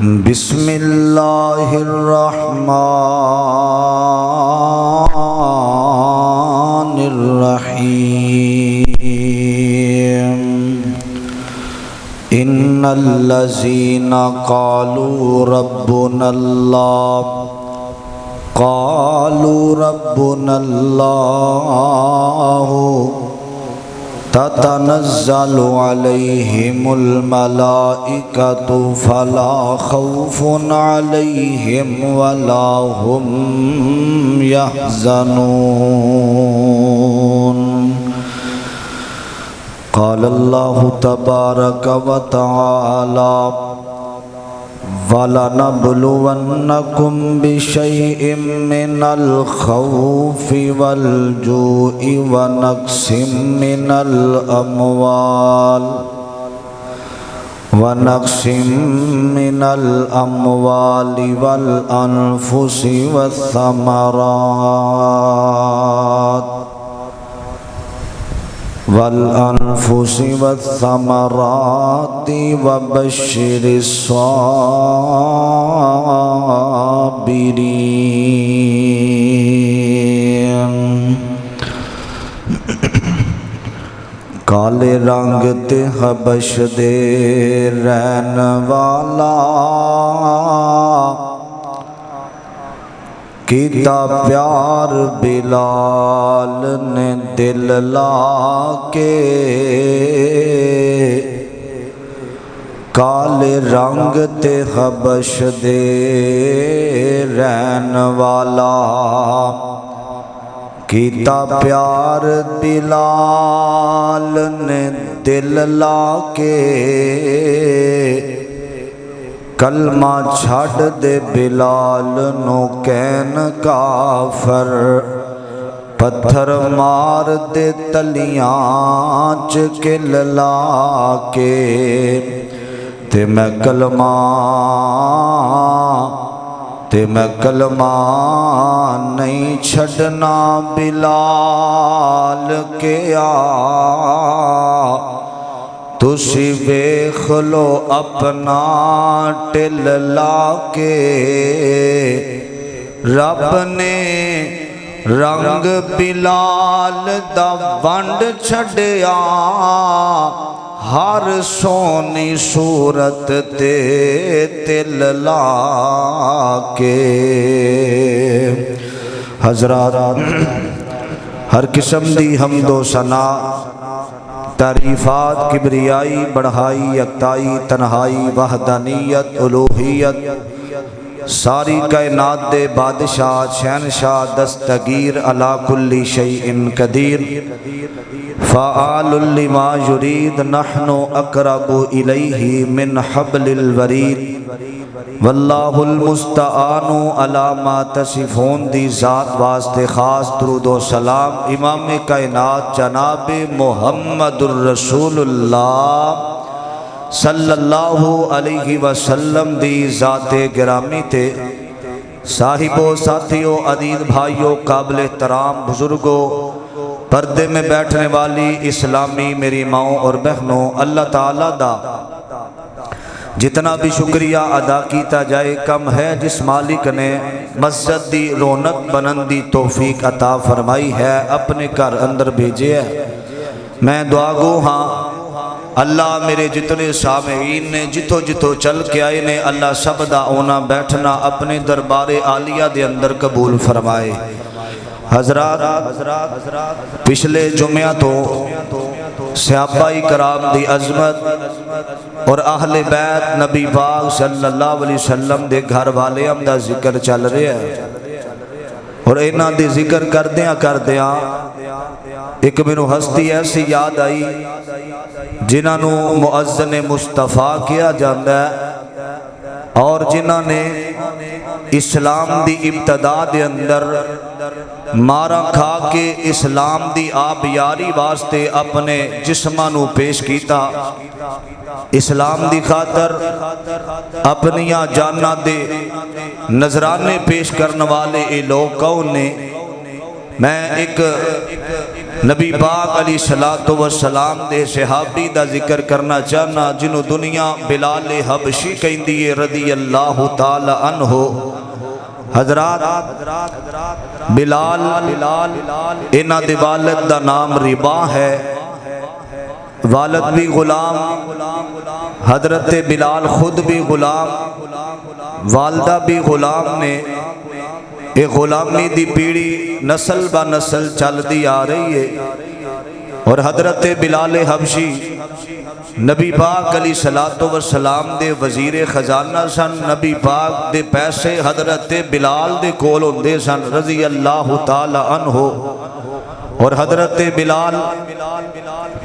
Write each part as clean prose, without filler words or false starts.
بسم اللہ الرحمن الرحیم ان الذین قالوا ربنا اللہ تتنزل علیہم الملائکۃ فلا خوف علیہم ولا هم يحزنون قال اللہ تبارک وتعالی وَلَنَبْلُوَنَّكُمْ بِشَيْءٍ مِّنَ الْخَوْفِ وَالْجُوعِ وَنَقْصٍ مِّنَ الْأَمْوَالِ وَالْأَنفُسِ والثمرات وبشر الصابرین کالے رنگ تے حبش دے رہن والا کیتا پیار بلال نے دل لا کے کالے رنگ تے حبش دے رہن والا کیتا پیار بلال نے دل لا کے کلمہ چھڑ دے بلال نو کین کافر پتھر مار دے تلیاں چکل لا کے تے میں کلمہ نہیں چھڑنا بلال کے تسی ویکھ لو اپنا ٹل لا کے رب نے رنگ بلال دا ونڈ چھڑیا ہر سونی صورت تے تل لا کے حضرات ہر قسم دی حمد و ثنا تعریفات کبریائی بڑھائی یکتائی تنہائی وحدانیت الوہیت ساری کائنات دے بادشاہ شہنشاہ دستگیر علی کل شیء قدیر فعال لما یرید نحن اقرب الیہ من حبل الورید واللہ المستعان علی ما تصفون دی ذات واسطے خاص درود و سلام امام کائنات جناب محمد الرسول اللہ صلی اللہ علیہ وسلم دی ذات گرامی تے صاحبوں ساتھیوں عزیز بھائیوں قابل احترام بزرگوں پردے میں بیٹھنے والی اسلامی میری ماؤں اور بہنوں اللہ تعالیٰ دا جتنا بھی شکریہ ادا کیتا جائے کم ہے جس مالک نے مسجد دی رونق بنندی توفیق عطا فرمائی ہے اپنے گھر اندر بھیجے ہے میں دعا گو ہاں اللہ میرے جتنے سامعین نے جتو جتو چل کے آئے نے اللہ سب دا اونا بیٹھنا اپنے دربار عالیہ دے اندر قبول فرمائے حضرات پچھلے جمعہ تو صحابہ کرام دی عظمت اور اہل بیت نبی پاک صلی اللہ علیہ وسلم دے گھر والے ہم دا ذکر چل رہے ہیں اور اینا دی ذکر کردیاں ایک منو ہستی ایسی یاد آئی جنہوں مؤذن مصطفیٰ کیا جاندہ ہے اور جنہوں نے اسلام دی ابتدا دے اندر مارا کھا کے اسلام دی آپ یاری واسطے اپنے جسمانو پیش کیتا اسلام دی خاطر اپنیاں جانا دے نظرانے پیش کرنے والے اے لوگ کون نے میں ایک نبی پاک علیہ الصلوۃ والسلام دے صحابی دا ذکر کرنا چاہنا جنہوں دنیا بلال حبشی کہندی ہے رضی اللہ تعالی عنہ۔ حضرات بلال انہاں دے والد دا نام ربا ہے، والد بھی غلام، حضرت بلال خود بھی غلام، والدہ بھی غلام نے۔ یہ غلامی دی پیڑھی نسل با نسل چل دی آ رہی ہے، اور حضرت بلال حبشی نبی پاک علیہ الصلوۃ والسلام دے وزیر خزانہ سن۔ نبی پاک دے پیسے حضرت بلال دے کول ہوندے سن رضی اللہ تعالی عنہ، اور حضرت بلال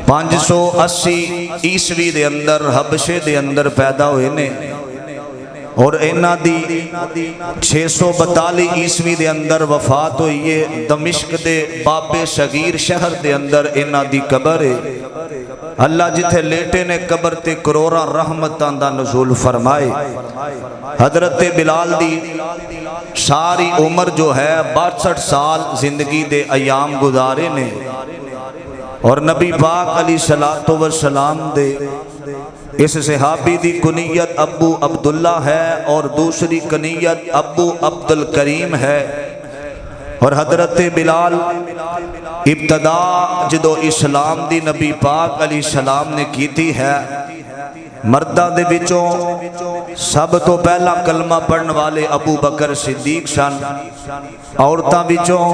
580 عیسوی دے اندر حبشے دے اندر پیدا ہوئے نے، اور انہاں دی 642 عیسوی دے اندر وفات ہوئی ہے۔ دمشق دے باب صغیر شہر دے اندر انہاں دی قبر ہے۔ اللہ جتھے لیٹے نے قبر تے کروڑاں رحمتاں دا نزول فرمائے۔ حضرت بلال دی ساری عمر جو ہے 62 سال زندگی دے ایام گزارے نے، اور نبی پاک علیہ الصلوۃ والسلام دے اس صحابی دی کنیت ابو عبداللہ ہے، اور دوسری کنیت ابو عبد الکریم ہے۔ اور حضرت بلال ابتدا جدو اسلام دی نبی پاک علیہ السلام نے کیتی ہے، مردہ دے وچوں سب تو پہلا کلمہ پڑھن والے ابو بکر صدیق سن، عورتاں وچوں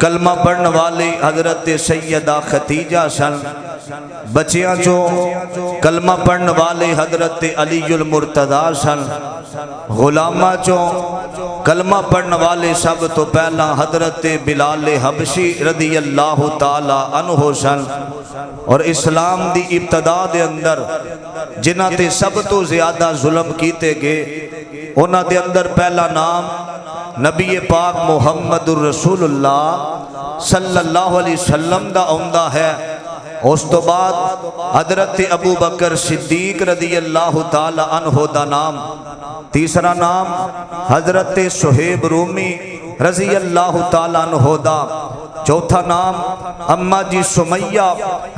کلمہ پڑھن والے حضرت سیدہ ختیجہ سن، بچیاں چوں کلمہ پڑھن والے حضرت علی المرتضیٰ سن، غلامہ چوں کلمہ پڑھن والے سب تو پہلا حضرت بلال حبشی رضی اللہ تعالی عنہ سن۔ اور اسلام دی ابتدا دے اندر جنہاں تے سب تو زیادہ ظلم کیتے گئے، انہاں دے اندر پہلا نام نبی پاک محمد الرسول اللہ صلی اللہ علیہ وسلم دا آمدہ ہے۔ اس تو بعد حضرت ابو بکر صدیق رضی اللہ تعالی عنہ دا نام، تیسرا نام حضرت صہیب رومی رضی اللہ تعالی عنہ دا، چوتھا نام اماں جی سمیہ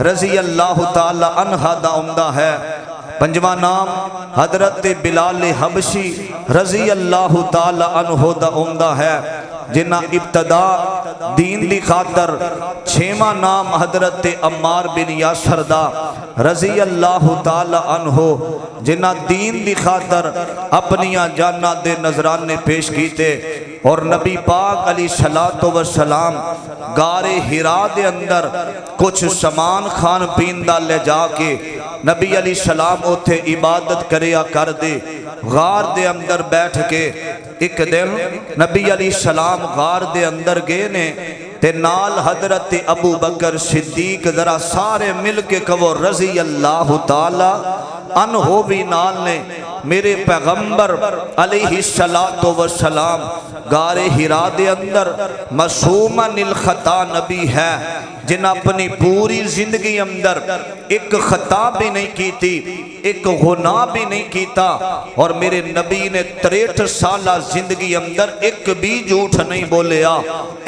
رضی اللہ تعالی عنہ دا آمدہ ہے، پنجواں نام حضرت بلال حبشی رضی اللہ تعالی عنہ دا آمدہ ہے، جنہ ابتدا دین دی خاطر۔ چھواں نام حضرت عمار بن یاسر دا رضی اللہ تعالی عنہ، جنہ دین دی خاطر اپنیاں جاناں دے نذرانے پیش کیتے، اور نبی پاک علیہ الصلوۃ والسلام غار حرا دے اندر کچھ سامان کھان پین دا لے جا کے نبی علیہ السلام اوتھے عبادت کریا کر دے۔ غار دے اندر بیٹھ کے ایک دن نبی علیہ السلام غار دے اندر گئے نے، تے نال حضرت ابو بکر صدیق ذرا سارے مل کے کہو رضی اللہ تعالی عنہ بھی نال نے۔ میرے پیغمبر علیہ الصلوۃ والسلام غار حرا دے اندر معصومن الخطا نبی ہے، جن اپنی پوری زندگی اندر ایک خطا بھی نہیں کیتی، ایک گناہ بھی نہیں کیتا، اور میرے نبی نے 63 سالہ زندگی اندر ایک بھی جھوٹ نہیں بولیا۔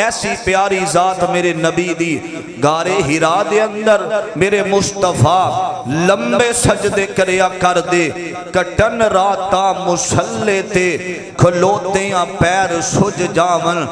ایسی پیاری ذات میرے نبی دی غار حرا دے اندر میرے مصطفیٰ لمبے سجدے کریا کر دے، کٹن راتا مسلے تے کھلوتیاں پیر سج جاون،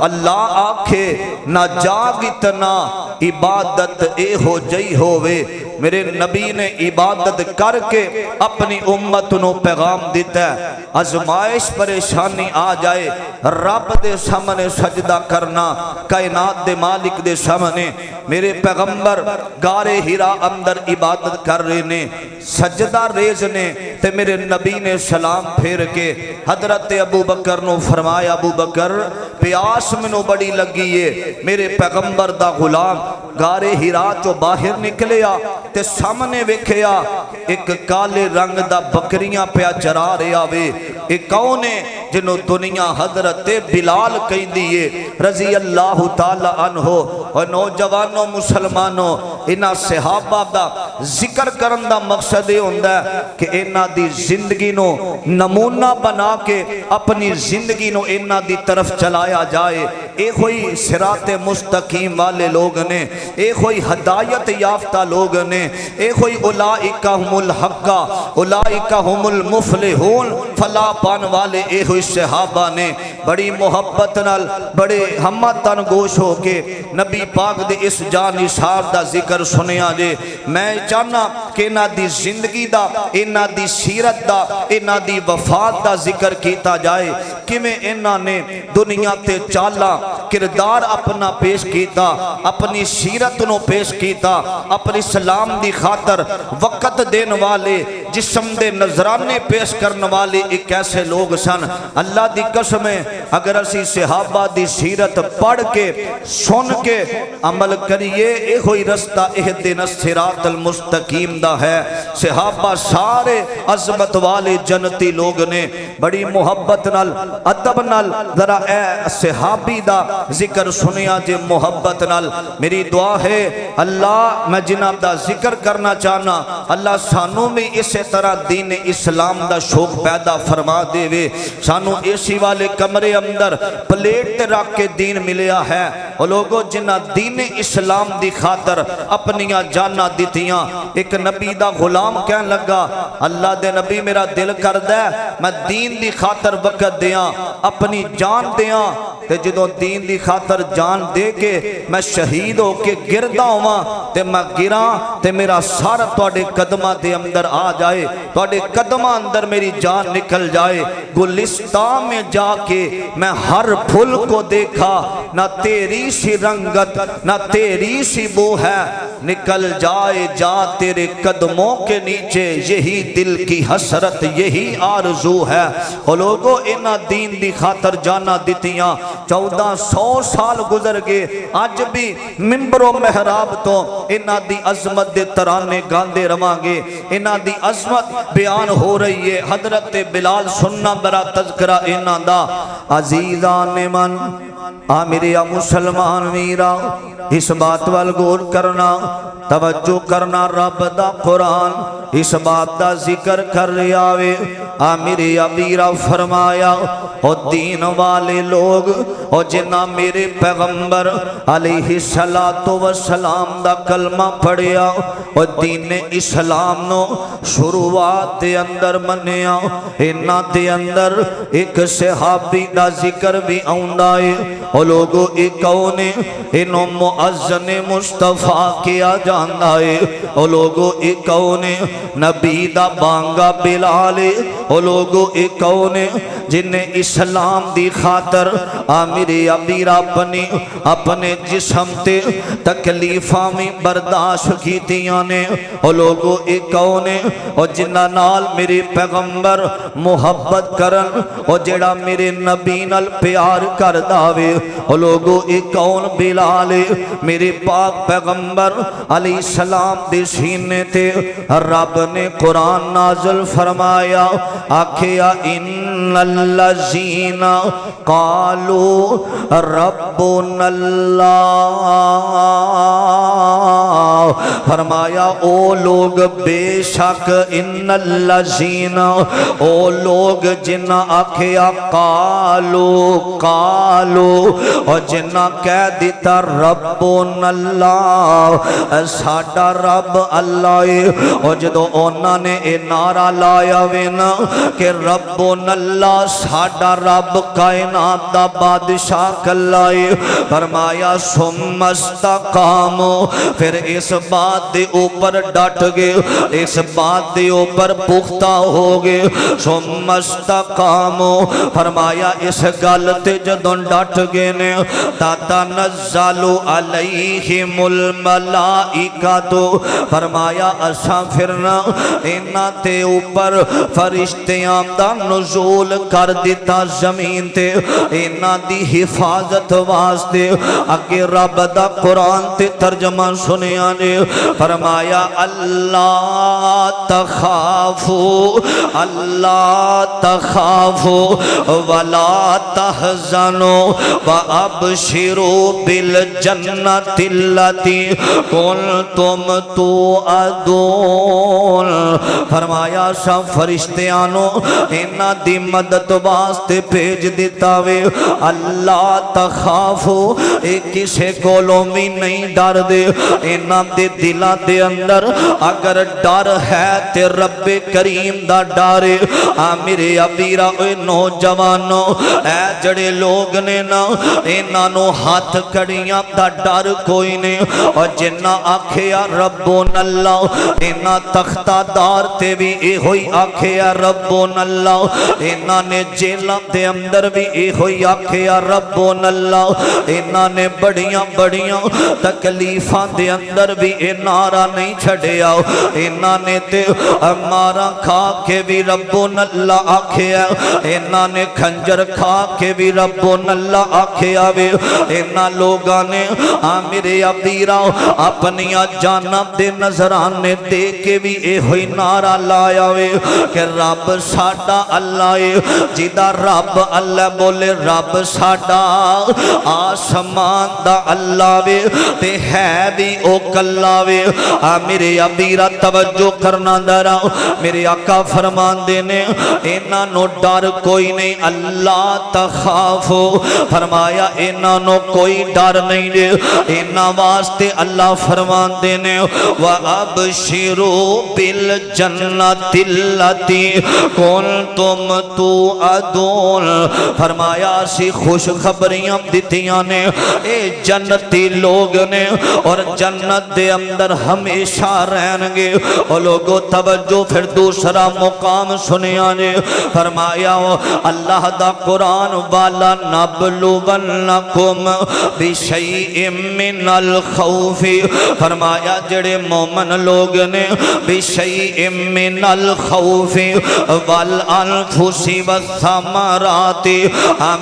اللہ آکھے نہ جاگ اتنا عبادت اے ہو جئی ہووے۔ میرے نبی نے عبادت کر کے اپنی امت نو پیغام دیتا ہے، آزمائش پریشانی آ جائے رب دے سامنے سجدہ کرنا، کائنات دے مالک دے سامنے۔ میرے پیغمبر غار حرا اندر عبادت کر رہے نے، سجدہ ریز نے، تے میرے نبی نے سلام پھیر کے حضرت ابو بکر نو فرمایا، ابو بکر پیاس منو بڑی لگی ہے۔ میرے پیغمبر دا غلام غار حرا چو باہر نکلیا تے سامنے ویکھیا ایک کالے رنگ دا بکریاں پیا چرا رہا وے۔ ایک کون ہے؟ جنہوں دنیا حضرت بلال کہیں دیئے رضی اللہ تعالی عنہ اور نوجوانوں مسلمانوں انہا صحابہ دا ذکر کرن دا مقصد ہوندہ ہے کہ انہا دی زندگی نو نمونہ بنا کے اپنی زندگی نو انہا دی طرف چلایا جائے. ایک ہوئی صراط مستقیم والے لوگ نے، ایک ہوئی ہدایت یافتہ لوگ نے، ایک ہوئی اولائکہ ہم الحقہ اولائکہ ہم المفلحون فلاح پان والے ایک ہوئی صحابہ نے بڑی محبت نال بڑے ہمتن گوش ہو کے نبی پاک دے اس جان نثار دا ذکر سنیا جے. میں چاہنا کہ انہاں دی زندگی دا، انہاں دی سیرت دا، انہاں دی وفات دا ذکر کیتا جائے کہ میں انہاں نے دنیا تے چالا کردار اپنا پیش کیتا، اپنی سیرت نو پیش کیتا، اپنی اسلام دی خاطر وقت دین والے، جسم دے نظرانے پیش کرن والے ایک ایسے لوگ سن. اللہ دی قسم ہے اگر اسی صحابہ دی سیرت پڑھ کے سن کے عمل کریے اے ہوئی رستہ اہدنا الصراط المستقیم دا ہے. صحابہ سارے عظمت والے جنتی لوگ نے بڑی محبت نال ادب نال ذرا اے صحابی دا ذکر سنیا جے محبت نال. میری دعا ہے اللہ میں جناب دا ذکر کرنا چاہنا اللہ سانوں میں اسی طرح دین اسلام دا شوق پیدا فرما دے وے. سانوں اسی والے کمرے اندر پلیٹ تے رکھ کے دین ملیا ہے اور لوگوں جنہ دین اسلام دی خاطر اپنیاں جانا دیتیاں. ایک نبی دا غلام کہن لگا اللہ دے نبی میرا دل کر دے میں دین دی خاطر وقت دیاں اپنی جان دیاں تے جدوں دین دی خاطر جان دے کے میں شہید ہو کے گردہ ہوا تے میں گراں تے میرا سارا توڑے قدمہ دے اندر آ جائے، توڑے قدمہ اندر میری جان نکل جائے. گلستان میں جا کے میں ہر پھول کو دیکھا نہ تیری سی رنگت نہ تیری سی بو ہے، نکل جائے جا تیرے قدموں کے نیچے یہی دل کی حسرت یہی آرزو ہے. اور لوگوں انہا دین دی خاطر جانا دیتیاں 1400 سال گزر گئے آج بھی ممبر و محراب تو انہا دی عظمت دے ترانے گاندے روانگے، انہا دی عظمت بیان ہو رہی ہے. حضرت بلال سننا برا تذکرہ انہا دا. عزیزان من آمریا مسلمان میرا اس بات والگور کرنا توجہ کرنا رب دا قرآن اس بات دا ذکر کر رہا ہے. آمریا میرا فرمایا اور دین والے لوگ اور جنہ میرے پیغمبر علیہ السلام دا کلمہ پڑھیا اور دین اسلام نو شروعات دے اندر منیا انہ دے اندر ایک صحابی دا ذکر بھی آؤندائے اور لوگوں ایک اونے انہوں معزن مصطفیٰ کیا جاندائے اور لوگوں ایک اونے نبی دا بانگا بلالے اور لوگوں ایک اونے جنہیں اسلام دی خاطر آمری ابیر اپنے جسم تے تکلیفہ میں برداشت کی دیانے اور لوگوں ایک اونے اور جنہ نال میرے پیغمبر محبت کرن اور جڑا میرے نبی نال پیار کر داوے اور لوگوں ایک اون بلالے میرے پاک پیغمبر علیہ السلام دے سینے تے رب نے قرآن نازل فرمایا آکھیا ان الذین قالوا ربنا اللہ فرمایا او لوگ بے شک ان الذین او لوگ جنہ آکھیا قالو اور جنہ کہہ دیتا ربنا اللہ ساڈا رب اللہ اور جدو اونا نے اے نعرہ لایا وینا کہ ربنا اللہ ساڈا رب کائنات دا بادشاہ کلائے فرمایا ثم استقاموا پھر اس بات دے اوپر ڈٹ گئے اس بات دے اوپر پختہ ہو گئے ثم استقاموا فرمایا اس گالتے جدوں ڈٹ گئے نے تتنزل علیہم الملائکۃ فرمایا اساں پھرنا انہاں تے اوپر فرشتیاں دا نزول کر دیتا زمین تے انہاں دی حفاظت واسطے اگے رب دا قرآن تے ترجمہ سنیا نے وے فرمایا اللہ تخافوا ولا تحزنوا وابشروا بالجنة التي کنتم توعدون فرمایا سب فرشتیانو انہاں دی مدد واسطے بھیج دیتا وے اللہ تخافو اے کسے کولوں بھی نہیں ڈر دے انہاں دے دلاں دے اندر اگر ڈر ہے تے رب کریم دا ڈارے میرے ابیرا اے نوجوانو اے جڑے لوگ نے نا انہاں نو ہاتھ کڑیاں دا ڈر کوئی نہیں اور جنہ آکھیا ربون اللہ انہاں تختہ دار تے بھی اے ہوئی آکھیا ربون اللہ انہاں نے جیلہ دے اندر بھی اے ہوئی آکھیا ربون اللہ انہاں نے بڑیاں بڑیاں تکلیفاں دے اندر بھی اے نعرہ نہیں چھڑیا انہاں نے تے مارا کھا کے بھی ربون اللہ آکھیا انہاں نے کھنجر کھا کے بھی ربون اللہ آکھیا وے انہاں لوگاں نے میرے ابیرا اپنیاں جانب دے نظرانے دے کے بھی اے ہوئی نعرہ لایا وے کہ رب ساڈا اللہ ہے جیدہ رب اللہ بولے رب ساڈا آسمان دا اللہ وے تے ہے بھی او کلا وے میرے ابیرا توجہ کرنا درا میرے آقا فرمان دینے انہاں نو ڈر کوئی نہیں اللہ تخافو فرمایا انہاں نو کوئی ڈر نہیں دے انہاں واسطے اللہ فرمان دینے وَأَبْشِرُوا بِالْجَنَّةِ الَّتِي كُنْتُمْ تُوعَدُونَ فرمایا سی خوش خبریاں دیتیاں نے اے جنتی لوگ نے اور جنت دے اندر ہمیشہ رہن گے اور لوگوں توجہ پھر دوسرا مقام سنیا نے فرمایا اللہ دا قرآن والا نبلونکم بشیء من الخوف فرمایا جڑے مومن لوگ نے بشیء من الخوف والانفس والثمرات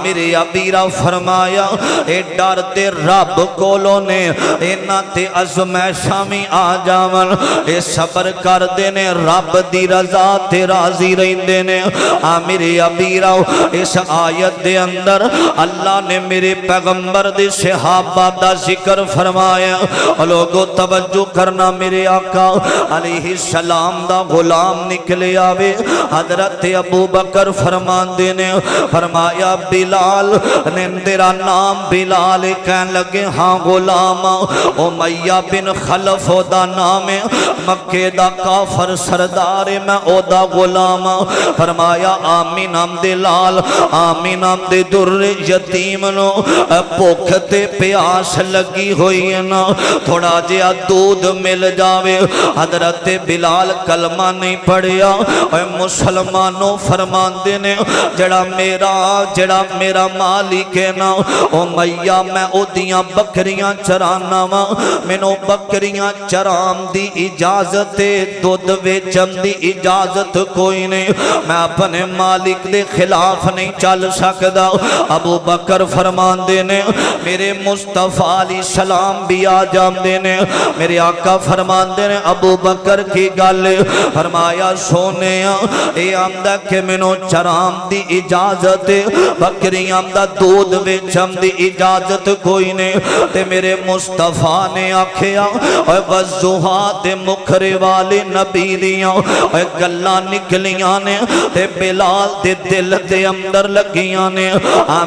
میرے ابیرا فرمایا اے ڈر تے رب کولو نے انہاں تے ازمائشاں میں آ جاون اے صبر کر دینے رب دی رضا تے راضی رہندے نے میرے ابیرا اس آیت دے اندر اللہ نے میرے پیغمبر دے صحابہ دا ذکر فرمایا لوگوں توجہ کرنا میرے آقا علیہ السلام دا غلام نکلے آوے حضرت ابو بکر فرمان دینے فرمایا بلال نے تیرا نام بلال کہن لگے ہاں غلام امیہ بن خلف دا نام مکہ دا کافر سردار میں او دا غلام فرمایا آمین آمد لال آمین آمد در یتیم نو پوکھتے پیاس لگی ہوئی نا تھوڑا جیا دودھ مل جاوے حضرت بلال کلمہ نہیں پڑھیا اے مسلمانوں فرمان دینے جڑا میرا مالک ہے نا امیہ میں او دیاں بکریاں چرانا وا مینوں بکریاں چرام دی اجازت دودھ ویچم دی اجازت کوئی نہیں میں اپنے مالک دے خلاف نہیں چل سکدا ابو بکر فرمان دینے میرے مصطفیٰ علیہ السلام بھی آ جام دینے میرے آقا فرمان دینے ابو بکر کی گل فرمایا سونے اے آمدہ کہ منو چرام دی اجازت بکری آمدہ دودھ ویچم دی اجازت کوئی نے تے میرے مصطفیٰ نے آکھیا اے وزوہات مکھرے والے نبی دیاں اے گلہ نکلیاں نے تے بلال دے دل دے اندر لگیاں نے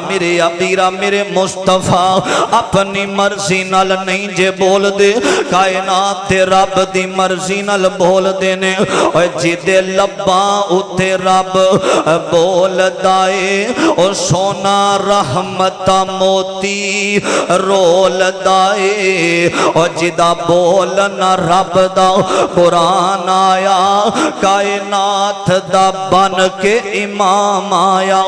میرے ابیرا میرے مصطفیٰ اپنی مرضی نال نہیں جے بول دے کائنات تے رب دی مرضی نال بول دینے اے جدے لباں اتے رب بول دائے اور سونا رحمت موتی رول دائے اور جدہ بولنا رب دا قرآن آیا کائنات دا بن کے امام آیا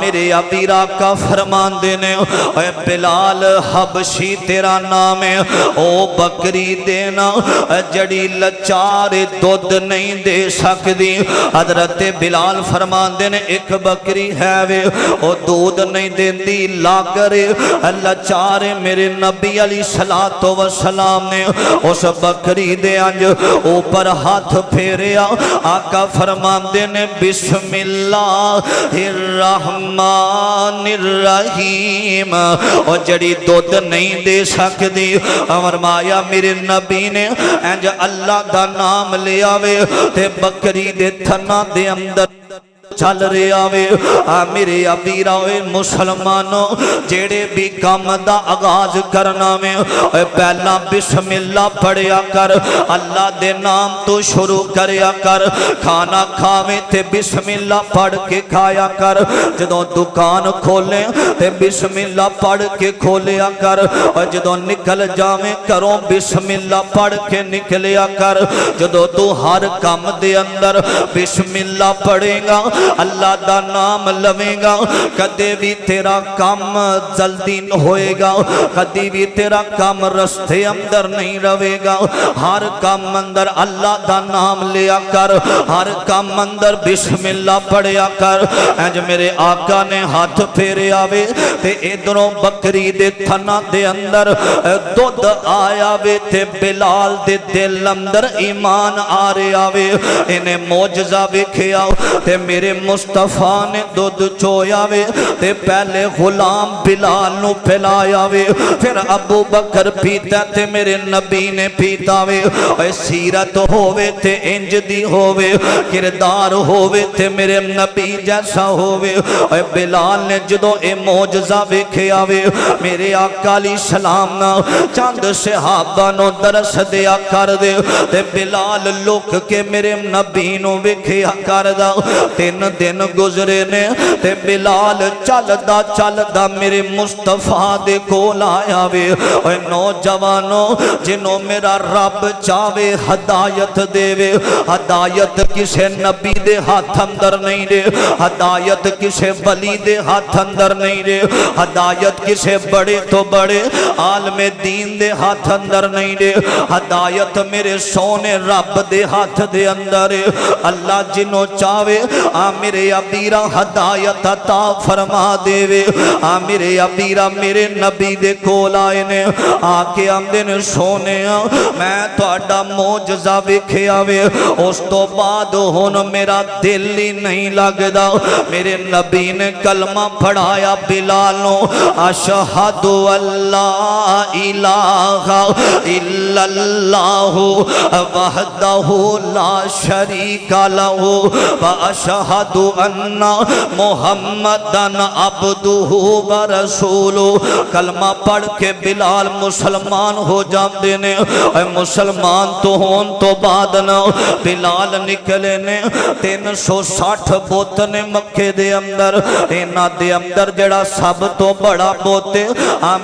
میرے ابیرا کا فرمان دینے اے بلال حبشی تیرا نام ہے او بکری دینا جڑی لچار دودھ نہیں دے سکتی حضرت بلال فرمان دینے ایک بکری ہے وے او دودھ نہیں دین دی لا کرے لچار میرے نبی علیہ السلام نے نے اس بکری دے انج اوپر ہاتھ پھیریا آقا فرماندے نے بسم اللہ الرحمن الرحیم اور جڑی دودھ نہیں دے سکتی فرمایا میرے نبی نے انج اللہ دا نام لے آوے تے بکری دے تھنا دے اندر چل رہے آوے میرے ابیرا مسلمانوں جیڑے بھی کام دا آغاز کرنا میں پہلا بسم اللہ پڑھیا کر اللہ دے نام تو شروع کریا کر کھانا کھاویں تے بسم اللہ پڑھ کے کھایا کر جدوں دکان کھولیں تے بسم اللہ پڑھ کے کھولیا کر جدوں نکل جاویں کروں بسم اللہ پڑھ کے نکلیا کر جدوں تو ہر کام دے اندر بسم اللہ پڑھے گا اللہ دا نام لویں گا کدے بھی تیرا کام جلدی ہوئے گا کدی بھی تیرا کام رستے اندر نہیں رہے گا ہر کام اندر اللہ دا نام لیا کر ہر کام اندر بسم اللہ پڑھیا کر انج میرے آقا نے ہاتھ پھیرے آوے تے ادھروں بکری دے تھنا دے اندر دودھ آیا وے تے بلال دے دل اندر ایمان آ رہے آوے انہیں معجزہ ویکھیا تے میرے مصطفیٰ نے دودھ چویا وے تے پہلے غلام بلال نو پھیلایا وے پھر ابو بکر پیتا تے میرے نبی نے پیتا وے اے سیرت ہووے تے انج دی ہووے کردار ہووے تے میرے نبی جیسا ہووے اے بلال نے جدو اے معجزہ ویکھیا وے میرے آقا علیہ السلام نا چند صحابہ نو درس دیا کر دے تے بلال لوک کے میرے نبی نو ویکھیا کر دا تین دن گزرے نے تے بلال چل دا میرے مصطفیٰ دے کول آیا وے اے نوجوانوں جنہوں میرا رب چاہوے ہدایت دے وے ہدایت کسے نبی دے ہاتھ اندر نہیں دے ہدایت کسے ولی دے ہاتھ اندر نہیں دے ہدایت کسے بڑے تو بڑے عالم دین دے ہاتھ اندر نہیں دے ہدایت میرے سونے رب دے ہاتھ دے اندر اللہ جنہوں چاہوے میرے ابیرا ہدایت عطا فرما دے وے میرے ابیرا میرے نبی دے کول آئے نے آکے آمدے نے سونے میں تہاڈا معجزہ ویکھیا وے اس تو بعد ہن میرا دل ہی نہیں لگدا میرے نبی نے کلمہ پڑھایا بلال نو اشہد اللہ الہ الا اللہ وحدہ لا شریک لہ واشہد ان محمدن عبدہ ورسولہ کلمہ پڑھ کے بلال مسلمان ہو جاندے نے اے مسلمان تو ہون تو بعد نہ بلال نکلے نے 360 بوتنے مکے دے اندر اینا دے اندر جڑا سب تو بڑا بوتے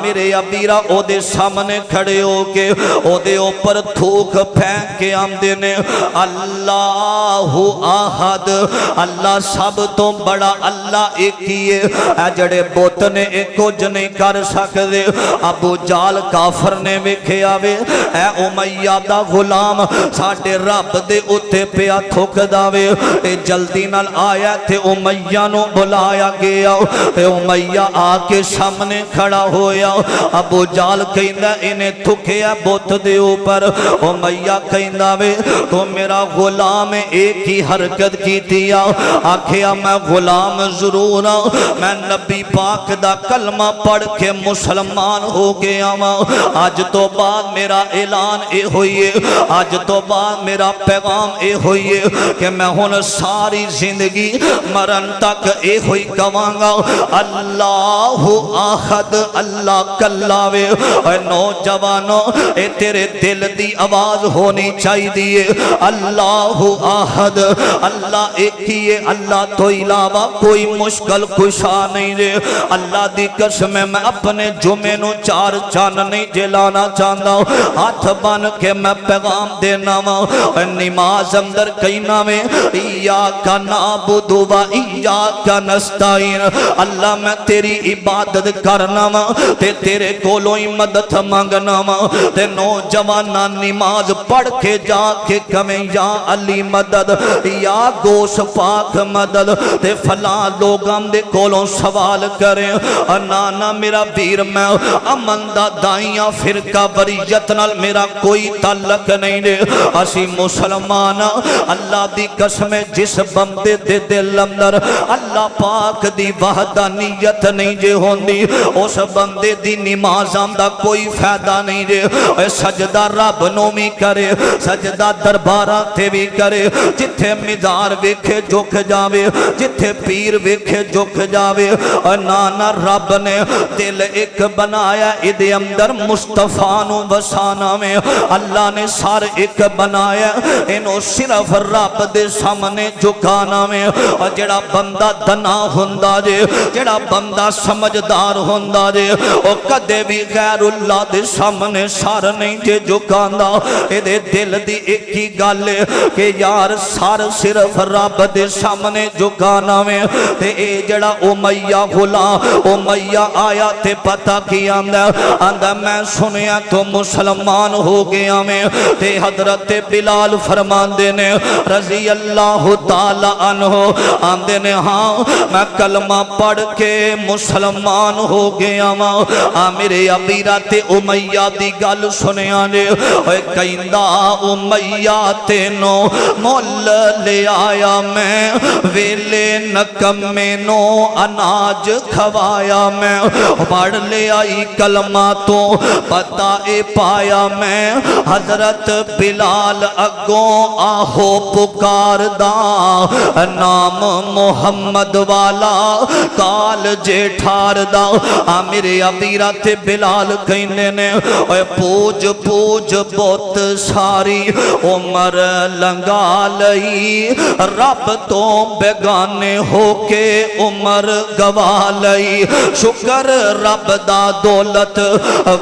میرے ابیرا او دے سامنے کھڑے ہو کے او دے اوپر تھوک پھینک کے آمدے نے اللہ احد اللہ سب تو بڑا اللہ ایک ہی ہے اے جڑے بوتنے ایک کچھ نہیں کر سکتے ابو جال کافر نے ویکھیا وے اے امیہ دا غلام ساڈے رب دے اتے پیا تھوک داوے اے جلدی نال آیا تے امیہ نو بلایا گیا تے امیہ آ کے سامنے کھڑا ہویا ابو جال کہندا انہیں تھکیا بوت دے اوپر امیہ کہندا وے تو میرا غلام ایک ہی حرکت کی دیا آکھیا میں غلام ضرور میں نبی پاک دا کلمہ پڑھ کے مسلمان ہو گیا آج تو بعد میرا اعلان اے ہوئیے آج تو بعد میرا پیغام اے ہوئیے کہ میں ہن ساری زندگی مرن تک اے ہوئی کہاں اللہ احد اللہ کلاوے اے نوجوانوں اے تیرے دل دی آواز ہونی چاہی دیئے اللہ احد اللہ ایک ہی ہے اللہ تو علاوہ کوئی مشکل کشا نہیں رہے اللہ دی قسم میں اپنے جمعے نو 4 چاند نہیں جلانا چاہتا ہوں ہاتھ بن کے میں پیغام دینا نماز اندر کہنا میں ایاک نعبد و ایاک نستعین اللہ میں تیری عبادت کرنا تے تیرے کولوں ہی مدد مانگنا تے نوجوانہ نماز پڑھ کے جا کے کہیں یا علی مدد یا گوش پاک لاکھ مدد تے فلاں لوگاں دے کولوں سوال کریں نانا میرا ویر میں امن دا دائیاں فرقہ بریت نال میرا کوئی تعلق نہیں دے اسی مسلمان اللہ دی قسم جس بندے دے دل اندر اللہ پاک دی وحدانیت نہیں جے ہوندی اس بندے دی نمازاں دا کوئی فائدہ نہیں دے سجدہ رب نو بھی کرے سجدہ درباراں تے بھی کرے جتھے مزار ویکھے جھک جاوے جتھے پیر ویکھے جھک جاوے نانا رب نے دل ایک بنایا ادھے اندر مصطفیٰ نو وسانا میں اللہ نے سار ایک بنایا انہوں صرف رب دے سامنے جھکانا میں جڑا بندہ دنا ہوندا جے جڑا بندہ سمجھدار ہوندا جے او کدے بھی غیر اللہ دے سامنے سار نہیں جے جھکاندا ادھے دل دی ایک ہی گل ہے کہ یار سار صرف رب دے سامنے جھکانا میں تے اے جڑا امیہ آیا تے پتہ کی آندہ میں سنیا تو مسلمان ہو گیا میں تے حضرت بلال فرمان دینے رضی اللہ تعالی عنہ آندے نے ہاں میں کلمہ پڑھ کے مسلمان ہو گیا ماں میرے ابیرات امیہ دی گل سنیا نے کہندہ امیہ تینو مول لے آیا میں ویلے نکمے نو اناج کھوایا میں پڑھ لے آئی کلمہ تو پتہ اے پایا میں حضرت بلال اگوں آہو پکار دا نام محمد والا کال جیٹھار دا میرے ابیرات بلال کہنے نے پوج پوج بہت ساری عمر لنگا لئی رب تو بیگانے ہو کے عمر گوا لئی شکر رب دا دولت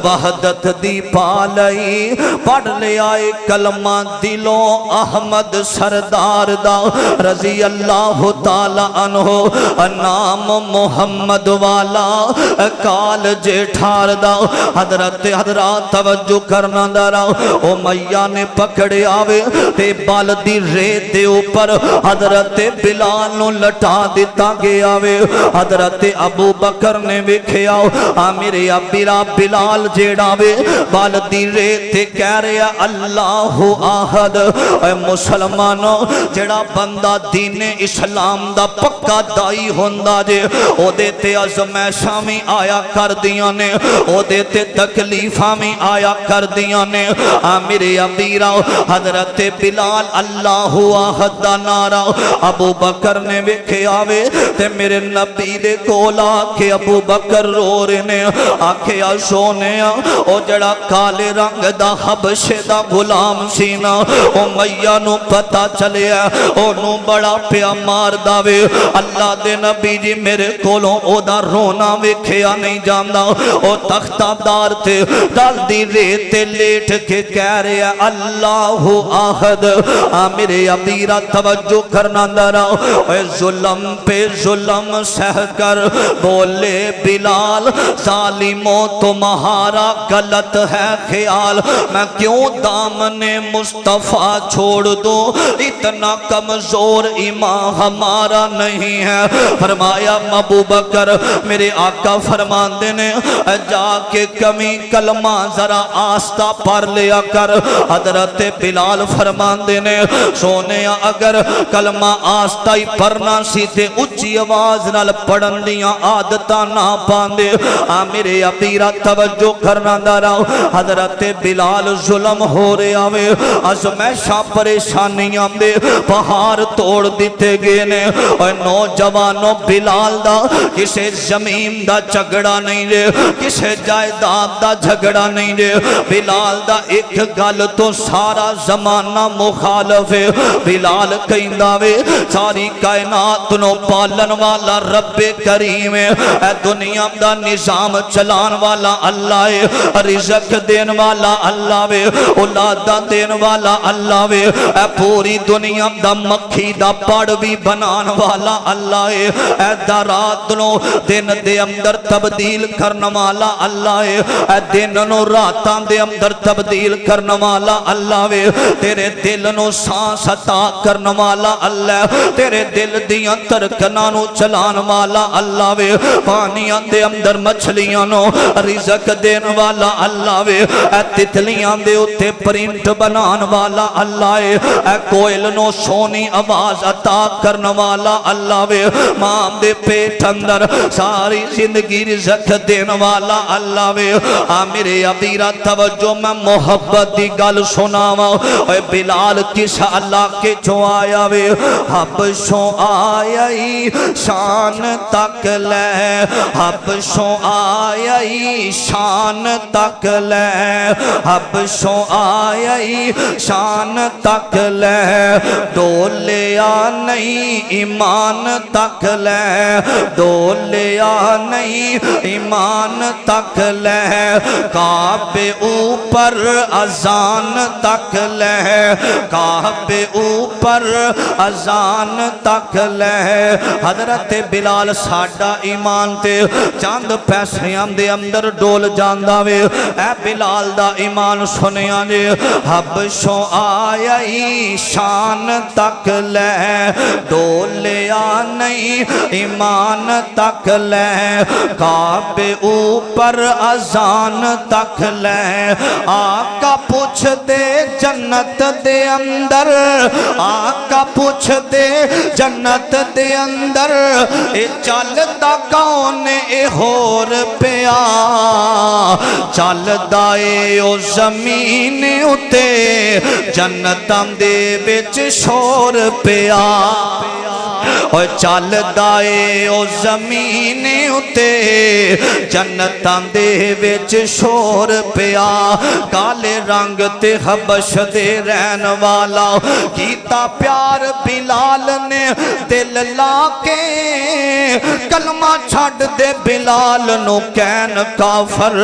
وحدت دی پا لئی پڑھ لے آئے کلمہ دلوں احمد سردار دا رضی اللہ تعالی عنہ نام محمد والا کال جیٹھار دا حضرات توجہ کرنا دارا امیہ نے پکڑے آوے تے بال دی ریت دے اوپر حضرت بلال نو لٹا دیتا گیا وے حضرت ابو بکر نے ویکھے آؤ میرے ابیرا بلال جیڑا وے بال دی ریت تے کہہ رہے اللہ آہد اے مسلمانوں جیڑا بندہ دین اسلام دا پکا دائی ہوندہ جے او دیتے ازمیشاں میں آیا کر دیا نے او دیتے تکلیفاں میں آیا کر دیا نے میرے ابیرا حضرت بلال اللہ آہد دا نارا ابو بکر نے ویکھے آوے تے میرے نبی دے کولا کہ ابو بکر رو رہنے آکھے سونے او جڑا کالے رنگ دا حبشے دا غلام سینا امیہ نو پتا چلے او نو بڑا پیا مار داوے اللہ دے نبی جی میرے کولوں او دا رونا ویکھیا نہیں جاندا او تختہ دار تے ڈال دی ریتے لیٹ کے کہہ رہے اللہ آہد میرے ابیرا توجہ کرنا درا اے ظلم پہ ظلم سہ کر بولے بلال ظالموں تمہارا غلط ہے خیال میں کیوں دامن مصطفیٰ چھوڑ دوں اتنا کمزور ایمان ہمارا نہیں ہے فرمایا ابو بکر میرے آقا فرمان دینے جا کے کمی کلمہ ذرا آستہ پڑھ لیا کر حضرت بلال فرمان دینے سونے اگر کلمہ آستہ ہی پڑھنا سیتے اچھی آواز نال پڑھن دیاں عادتہ نہ پاندے میرے ابیرا توجہ کرنا دارا حضرت بلال ظلم ہو رہے آوے ازمیشہ پریشانیاں دے پہاڑ توڑ دیتے گئے نے اور نوجوانوں بلال دا کسے زمین دا جھگڑا نہیں دے کسے جائیداد دا جھگڑا نہیں دے بلال دا ایک گل تو سارا زمانہ مخالف ہے بلال کہیں داوے ساری کائنات نو پالن والا رب کریم ہے اے دنیا دا نظام چلان والا اللہ ہے رزق دین والا اللہ ہے اولادہ دین والا اللہ ہے اے پوری دنیا دا مکھی دا پڑ بھی بنان والا اللہ ہے اے دارات نو دن دے اندر تبدیل کرنا والا اللہ ہے اے دن نو راتاں دے اندر تبدیل کرنا والا اللہ ہے تیرے دل نو سانس عطا کرنا والا اللہ تیرے دل دیاں ترکناں نو چلان والا اللہ وے پانیاں دے اندر مچھلیاں نو رزق دین والا اللہ وے اے تتلیاں دے اتے پرنٹ بنان والا اللہ ہے اے کوئل نو سونی آواز عطا کرن والا اللہ وے ماں دے پیٹ اندر ساری زندگی رزق دین والا اللہ وے میرے ابیرہ توجہ میں محبت دی گل سناواں اے بلال کس اللہ کے جو آیا وے حبشوں آئی شان تک لے حبشوں آئی شان تک لے حبشوں آئی شان تک لے ڈولیا نہیں ایمان تک لے ڈولیا نہیں ایمان تک لے کعبے اوپر اذان تک لے کعبے اوپر اذان تک لے حضرت بلال ساڈا ایمان تے چند پیسیاں دے اندر ڈول جاندا وے اے بلال دا ایمان سنیا جے حبشوں آئی شان تک لے ڈولیا نہیں ایمان تک لے کعبے اوپر اذان تک لے آقا پوچھ دے جنت دے اندر آقا پوچھ دے جنت دے اندر اے چلدا کون اے ہور پیا چلدا اے او زمین اتے جنتاں دے وچ شور پیا اور چلدا اے او زمین اتے جنتاں دے وچ شور پیا کالے رنگ تے حبش دے رہن والا کیتا پیار بلال نے دل لا کے کلمہ چھڑ دے بلال نو کین کافر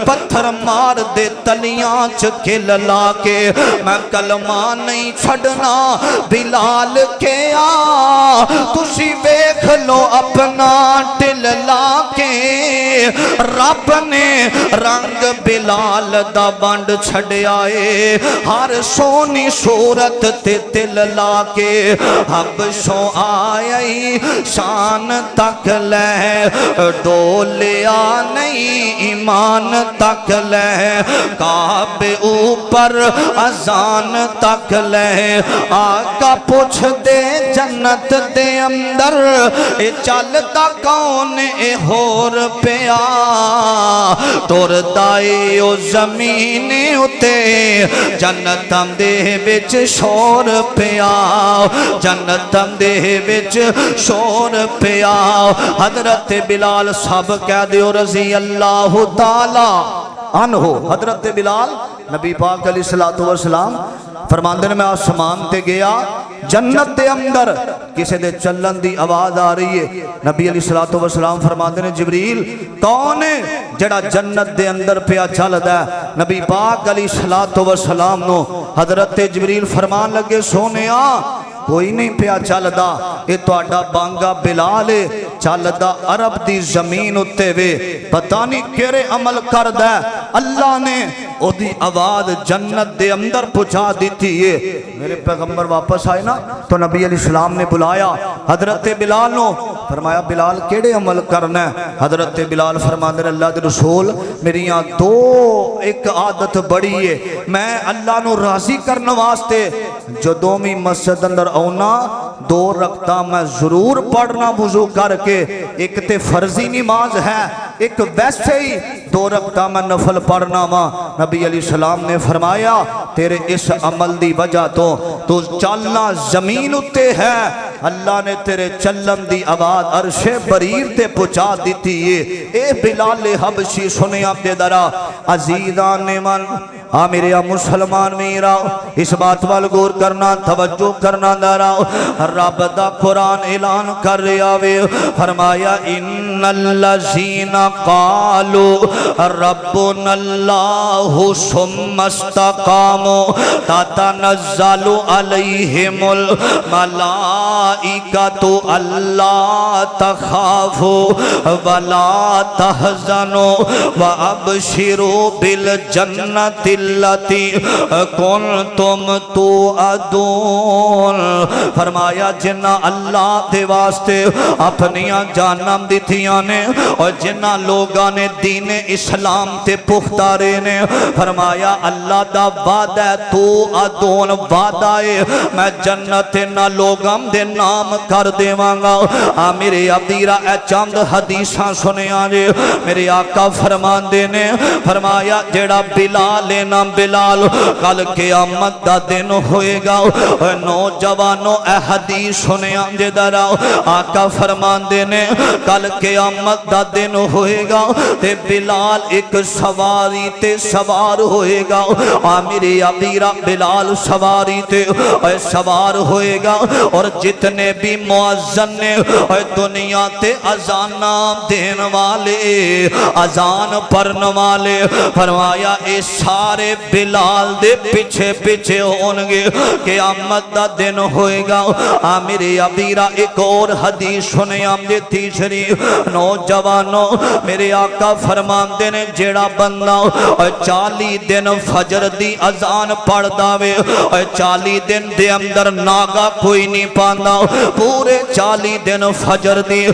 پتھر مار دے تلیاں چکل لا کے میں کلمہ نہیں چھڑنا بلال کے تسی ویکھ لو اپنا دل لا کے رب نے رنگ بلال دا بانڈ چھڑیا اے ہر سونی صورت تے دل لا کے حبشوں آئی شان تک لے ڈولیا نہیں ایمان تک لے کعبے اوپر اذان تک لے آقا پوچھ دے جنت دے اندر اے چلدا کون اے ہور پیا ٹردا اے او زمین اتے جنتاں دے وچ شور پیا جنتاں دے وچ شور پیا حضرت بلال سب کہہ دیو رضی اللہ تعالی عنہ حضرت بلال نبی پاک علیہ الصلوۃ والسلام فرماندے نے میں آسمان تے گیا جنت دے اندر کسے دے چلن دی آواز آ رہی ہے نبی علیہ الصلوۃ والسلام فرماندے نے جبریل کون ہے جڑا جنت دے اندر پیا چلدا ہے نبی پاک علیہ الصلوۃ والسلام نو حضرت جبریل فرمان لگے سونیا کوئی نہیں پیا چلدا اے تہاڈا بانگا بلال ہے چلدا عرب دی زمین اتے وے پتہ نہیں کیڑے عمل کردا ہے اللہ نے او دی آواز جنت دے اندر پہنچا دیتی ہے میرے پیغمبر واپس آئے نا تو نبی علیہ السلام نے بلایا حضرت بلال نو فرمایا بلال کیڑے عمل کرنا ہے حضرت بلال فرماندے اللہ دے رسول میری یہاں دو ایک عادت بڑی ہے میں اللہ نو راضی کرنے واسطے جدوں بھی مسجد اندر اونا دو رکعتاں میں ضرور پڑھنا وضو کر کے ایک تے فرضی نماز ہے ایک ویسے ہی دو رکعتاں میں نفل پڑھنا وا نبی علیہ السلام نے فرمایا تیرے اس عمل دی وجہ تو چلنا زمین اتے ہے اللہ نے تیرے چلن دی آواز عرش بریر تے پہنچا دیتی ہے اے بلال حبشی سنیا دے درا عزیزان من میرے مسلمان میرا اس بات وال غور کرنا توجہ کرنا درا رب دا قرآن اعلان کر رہا وے فرمایا ان الذین قالوا ربنا اللہ ثم استقاموا تتنزل علیہم الملائکۃ الا تخافوا ولا تحزنوا وابشروا بالجنۃ التی کنتم توعدون۔ فرمایا جنہ اللہ دے واسطے اپنیاں جاناں دتیاں نے اور جنہ لوگاں نے دین اسلام تے پختہ رہے نے، فرمایا اللہ دا وعدہ توعدون وعدہ ہے میں جنت نہ لوگاں دے نام کر دیواں گا۔ میرے عبدیرہ اے چند حدیثاں سنے آجے میرے آقا فرمان دینے فرمایا جیڑا بلال نام بلال کل قیامت دا دن ہوئے گا۔ نوجوانوں اے حدیث سنے آجے دراؤ آقا فرمان دینے کل قیامت دا دن ہوئے گا تے بلال ایک سواری تے سوار ہوئے گا۔ میرے عبدیرہ بلال سواری تے سوار ہوئے گا اور جتنے بھی معزن نے دنیا تے اذانہ دین والے اذان پڑھن والے فرمایا اے سارے بلال دے پیچھے پیچھے ہونگے قیامت دا دن ہوئے گا۔ میرے عبدیرہ ایک اور حدیث سنے آمدے تیسری نوجوانوں میرے آقا فرمان دینے جیڑا بندہ 40 دن فجر دی اذان پڑھ داوے 40 دن دے اندر ناگا کوئی نہیں پاندہ پورے 40 دن فجر دی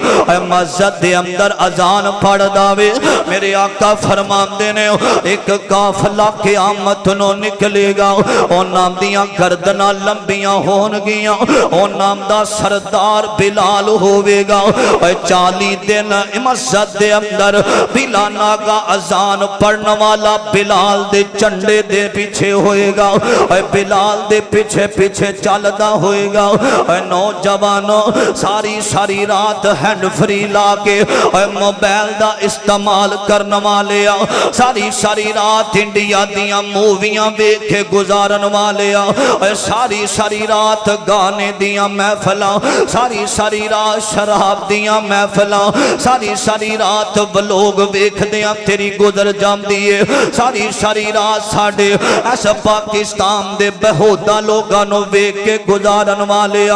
مسجد دے اندر اذان پڑھ داوے میرے آقا فرمان دینے ایک قافلہ قیامت نو نکلے گا او نام دیاں گردنہ لمبیاں ہون گیاں او نام دا سردار بلال ہوئے گا 40 دن مسجد دے اندر بلا ناگا اذان پڑھنے والا بلال دے چنڈے دے پیچھے ہوئے گا بلال دے پیچھے پیچھے چلدا ہوئے گا۔ نوجوانوں ساری رات ہینڈ فری لا کے موبائل دا استعمال کرنے والے ساری رات انڈیا دیاں موویاں دیکھ کے گزارن والے ساری رات گانے دیاں محفلاں ساری رات شراب دیاں محفلاں ساری رات بلوگ ویکھ دیاں تیری گزر جام دیئے ساری رات ساڑھے ایسا پاکستان دے بہودہ لوگانوں ویکھ کے گزارن والے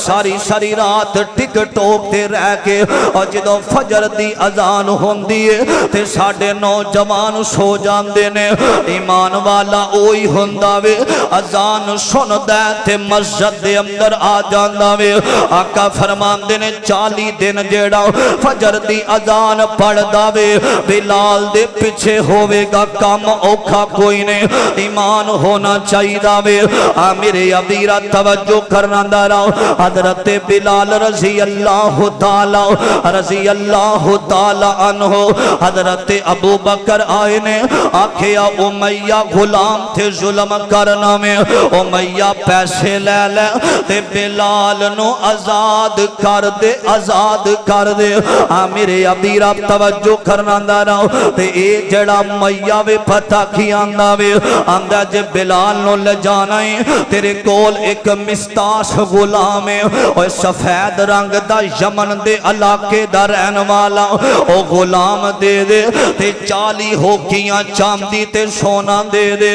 ساری رات ٹک ٹوک تے رہ کے اور جدو فجر دی اذان ہوندیے تے ساڑھے نوجوان سو جان دینے ایمان والا اوئی ہونداوے اذان سن دے تے مسجد دے اندر آ جان داوے آقا فرمان دینے 40 دن جیڑا فجر دی اذان پڑھ داوے بلال دے پیچھے ہوئے گا کام اوکھا کوئی نے ایمان ہونا چاہی داوے میرے عبدیرہ توجہ کرنا داراؤ حضرت بلال رضی اللہ تعالی عنہ حضرت ابو بکر آئے نے آکھیا امیہ غلام تھے ظلم کرنا میں امیہ پیسے لے لے تے بلال نو آزاد کر دے میرے عبدیرہ توجہ کرنا داراؤ تے اے جڑا امیہ وے پتہ کی آندہ جے بلال نو لے جانا ہے تیرے کول ایک مستاش غلام ہے اور سفید رنگ دا یمن دے علاقے دا رہن والا او غلام دے دے تے 40 ہوکیاں چاندی تے سونا دے دے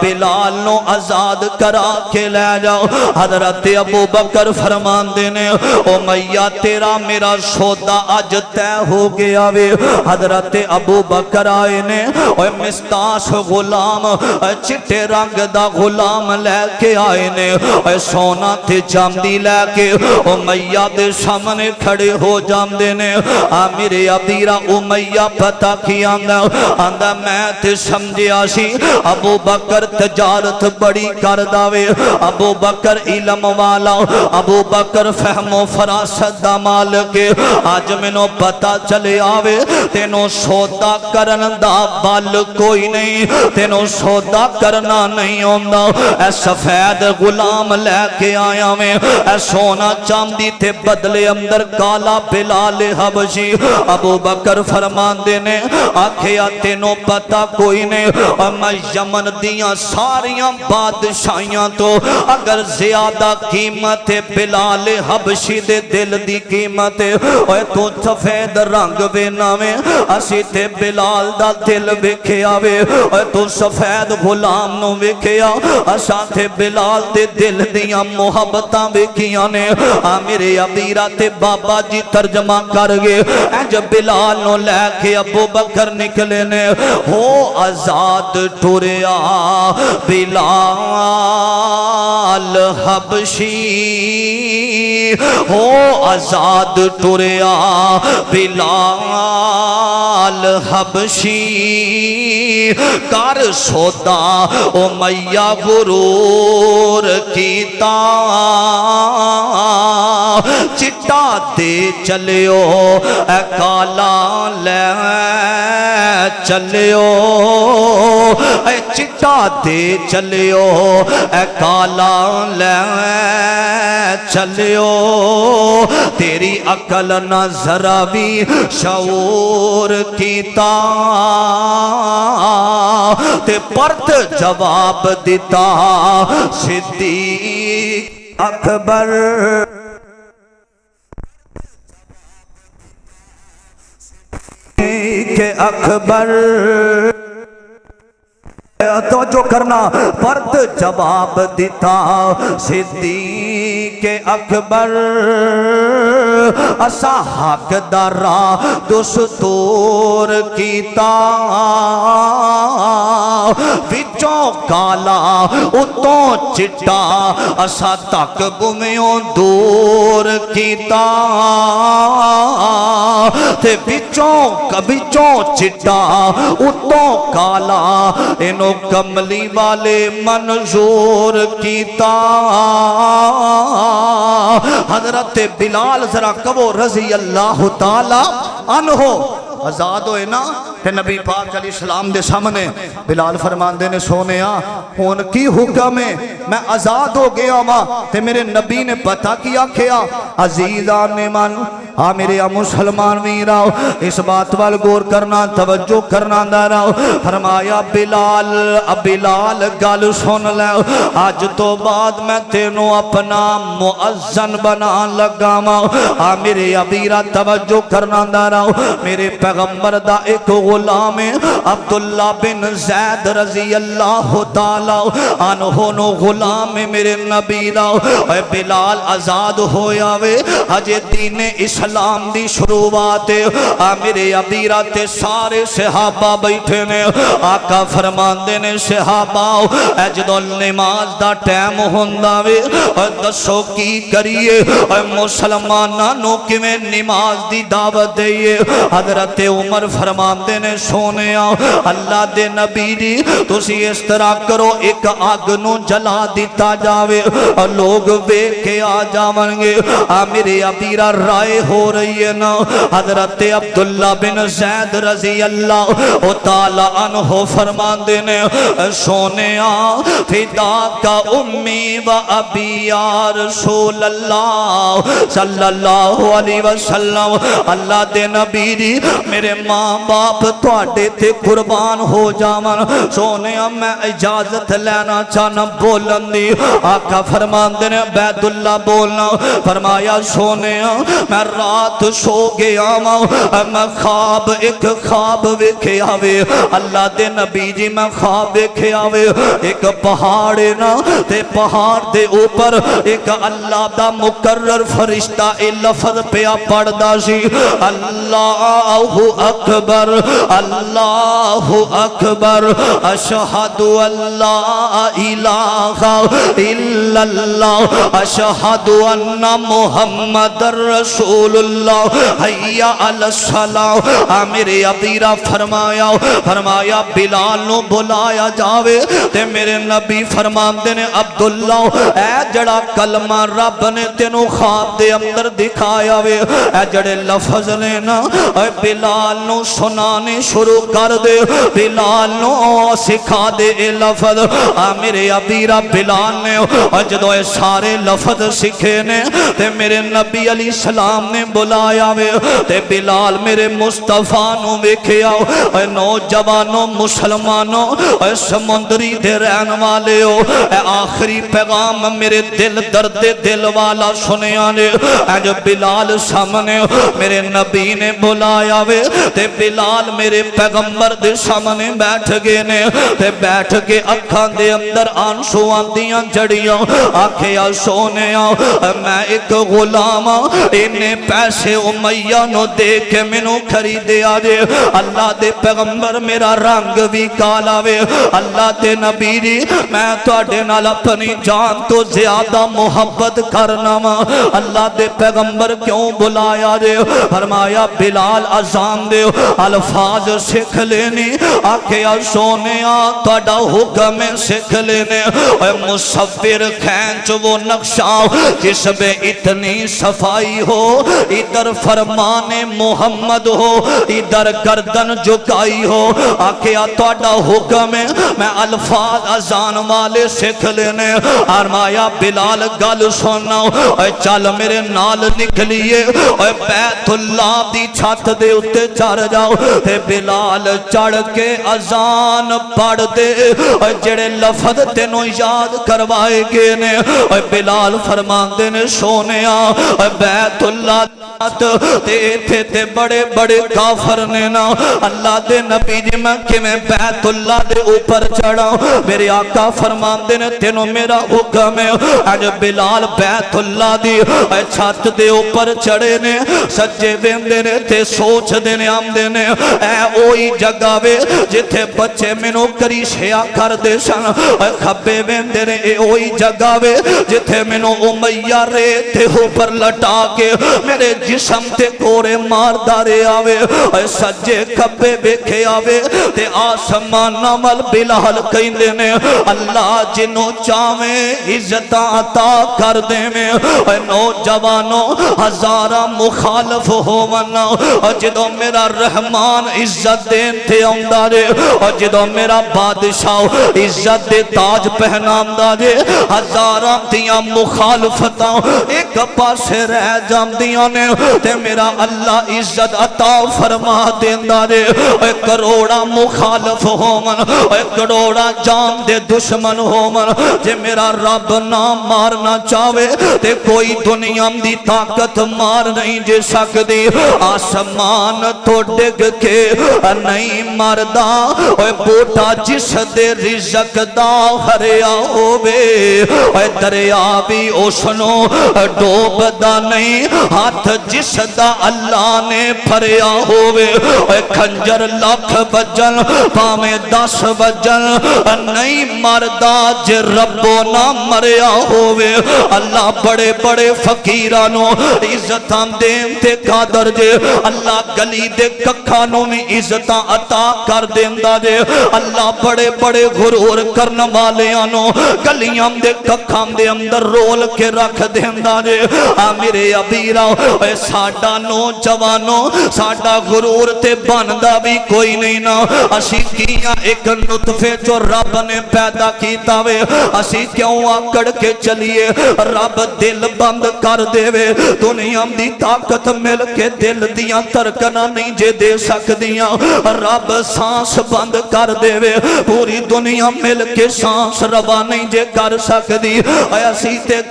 بلال نو آزاد کرا کے لے جاؤ۔ حضرت ابو بکر فرمان دینے او میاں تیرا میرا سودا آج تے ہو گیا وے حضرت ابو بکر آئے نے اور مستاش غلام چٹے رنگ دا غلام لے کے آئے نے سونا تے چاندی لے کے امیہ دے سامنے کھڑے ہو جام دینے میرے عبدیرہ امیہ پتہ کی آندہ میں تے سمجھیا سی ابو بکر تجارت بڑی کر داوے ابو بکر علم والا ابو بکر فہم و فراست دا مالک آج میں نو پتہ چلے آوے تینو سودا کرن دا بال کوئی نہیں تینو سودا کرنا نہیں ہوندہ اے سفید غلام لے کے آیا میں اے سونا چاندی تے بدلے اندر کالا بلال حبشی ابو بکر فرمان دینے آکھیا تینو پتہ کوئی نہیں میں یمن دیاں ساریاں بادشاہیاں تو اگر زیادہ قیمت ہے بلال حبشی دے دل دی قیمت ہے اوے تو سفید رنگ وینا میں اسی تے بلال دا دل ویکھیا وے اوے تو سفید غلام نو ویکھیا اساں تے بلال دے دل دیاں محبتاں ویکھیاں نے میرے ابیرا تے بابا جی ترجمہ کر گئے انج بلال نو لے کے ابو بکر نکلے نے ہو آزاد ٹریا بلال حبشی ہو آزاد ٹریا بلال حبشی کر سودا امیہ غرور کیتا چٹا دے چلیو اے کالا لے چلیو اے چٹا دے چلیو اے کالا لے چلیو تیری عقل نہ ذرا بھی شعور کیتا تے پرت جواب دیتا صدیق اکبر کہ اکبر توجہ کرنا پرت جواب دیتا صدیق اکبر اسا حق دارا دستور کیتا وچوں کالا اتوں چٹا اسا تک بومیوں دور کیتا تے وچوں چٹا اتوں کالا انو کملی والے منظور کیتا حضرت بلال ذرا کبو رضی اللہ تعالی عنہ آزاد ہوئے نا کہ نبی پاک علیہ السلام دے سامنے بلال فرمان دے نے سونیا ہون کی حکم ہے میں آزاد ہو گیا ماں تے میرے نبی نے پتہ کیا کیا عزیزان من میرے مسلمان میراؤ اس بات وال غور کرنا توجہ کرنا داراؤ فرمایا بلال گل سن لے آج تو بعد میں تینوں اپنا مؤذن بنا لگا ماں میرے ابیرہ توجہ کرنا داراؤ میرے پیغمبر دا ایک غلام عبداللہ بن زید رضی اللہ تعالی عنہ نو غلام میرے نبی دا بلال آزاد ہویا وے اجے دین اسلام دی شروعات میرے ابیرہ تے سارے صحابہ بیٹھے نے آقا فرماندے نے صحابہ جدو نماز دا ٹائم ہوندا وے دسو کی کریے مسلماناں کیویں نماز دی دعوت دئیے حضرت عمر فرماندے نے سونیا اللہ دے نبی دی تسی اس طرح کرو ایک آگ نو جلا دیتا جاوے لوگ بے کے آ جاون گے میرے ابیرہ رائے ہو رہی ہے نا حضرت عبداللہ بن زید رضی اللہ تعالی عنہ فرماندے نے سونیا فدا کا امی و ابی یا رسول اللہ صلی اللہ علیہ وسلم اللہ دے نبی دی میرے ماں باپ تواڈے تے قربان ہو جاون سونیا میں اجازت لینا چاہنا بولن دی آقا فرماندے نے عبید اللہ بولنا فرمایا سونیا میں رات سو گیا میں خواب ایک خواب ویکھے آوے اللہ دے نبی جی میں خواب ویکھے آوے ایک پہاڑ نا تے پہاڑ دے اوپر ایک اللہ دا مقرر فرشتہ اے لفظ پیا پڑھدا سی اللہ اکبر اللہ اکبر اشہد اللہ الہ الا اللہ اشہد ان محمد رسول اللہ حیا علی الصلاۃ میرے ابیرہ فرمایا بلال نو بلایا جاوے تے میرے نبی فرماندے نے عبداللہ اے جڑا کلمہ رب نے تینوں خواب دے اندر دکھایا وے اے جڑے لفظ نے نا اے بلال نو سنانے فرمانے شروع کر دے بلال نو سکھا دے اے لفظ میرے ابیرا بلال نے جدو اے سارے لفظ سکھے نے تے میرے نبی علیہ السلام نے بلایا وے تے بلال میرے مصطفیٰ نو ویکھیا اے نوجوانوں مسلمانوں اے سمندری دے رہن والے ہو اے آخری پیغام میرے دل درد دل والا سنیا نے اے جو بلال سامنے میرے نبی نے بلایا وے تے بلال میرے پیغمبر دے سامنے بیٹھ گئے نے تے بیٹھ کے اکھاں دے اندر آنسو آندیاں جڑیاں آکھیا سونیا میں ایک غلام انہیں پیسے امیہ نو دے کے منو خریدے آجے اللہ دے پیغمبر میرا رنگ بھی کالا وے اللہ دے نبی جی میں توڑے نال اپنی جان تو زیادہ محبت کرنا اللہ دے پیغمبر کیوں بلایا جے فرمایا بلال اذان دے الفاظ سکھ لینی آکھیا سونیا توڑا حکم سکھ لینے مصور کھینچ وہ نقشہ جس میں اتنی صفائی ہو ادھر فرمان محمد ہو ادھر گردن جھکائی ہو آکھیا توڑا حکم میں الفاظ اذان والے سکھ لینے فرمایا بلال گل سننا چل میرے نال نکلیے بیت اللہ دی چھت دے اتے چڑھ جاؤ تے بلال چڑھ کے اذان پڑھ دے جڑے لفظ تینوں یاد کروائے گے نے بلال فرماندے نے سونیا بیت اللہ تے بڑے بڑے کافر نے نا اللہ دے نبی جی میں کہ میں بیت اللہ دے اوپر چڑھا میرے آقا فرماندے نے تینوں میرا حکم ہے اج بلال بیت اللہ دی چھت دے اوپر چڑھے نے سجے بیندے نے تے سوچ دینے آم دینے اے اوئی جگہ وے جتھے بچے منو کریشیا کر دے سن کھبے بیندے نے اے اوئی جگہ وے جتھے منو امیہ ریتے اوپر لٹا کے میرے جسم تے کورے مار دارے آوے سجے کھبے بیکھے آوے تے آسمان نامل بلال کہیں دینے اللہ جنو چاہویں عزت عطا کر دے میں نوجوانوں ہزارہ مخالف ہو منا جدو میرا رحمان عزت دین تھے امدارے جدو میرا بادشاہ عزت دے تاج پہنام دارے ہزارہ دیاں مخالفتاں ایک پاسے رہ جام دیاں نے تے میرا اللہ عزت عطا فرما دین دارے کروڑا مخالف ہو من کروڑا جان دے دشمن ہو من جے میرا رب نہ مارنا چاہے تے کوئی دنیا دی طاقت مار نہیں جے سکتی آسمان تو ڈگ کے نہیں مردہ بوٹا جس دے رزق دا ہریا ہوئے دریا بھی اوشنو ڈوب دا نہیں ہاتھ جس دا اللہ نے پھریا ہوئے کھنجر لاکھ بجن پامیں 10 بجن نہیں مردہ جے ربو نہ مریا ہوئے اللہ بڑے بڑے فقیرانوں عزتاں دین تے قادر جے اللہ گلی دے ککھانوں میں عزتاں عطا کر دین دا جے اللہ بڑے بڑے غرور کرن والیانوں گلیاں دے ککھاں دے اندر رول کے رکھ دین دا جے میرے ابیرا اے ساڈا نوجوانوں ساڈا غرور تے بندا بھی کوئی نہیں نا اسی کیاں ایک نطفے جو رب نے پیدا کیتا وے اسی کیوں آکڑ کے چلیے رب دل بند کر دے وے دنیا دی طاقت مل کے دل دیاں ترکنا نہیں جے دے سکدیاں رب سانس بند کر دے وے پوری دنیا مل کے سانس روا نہیں جے کر سکدی ایسی تے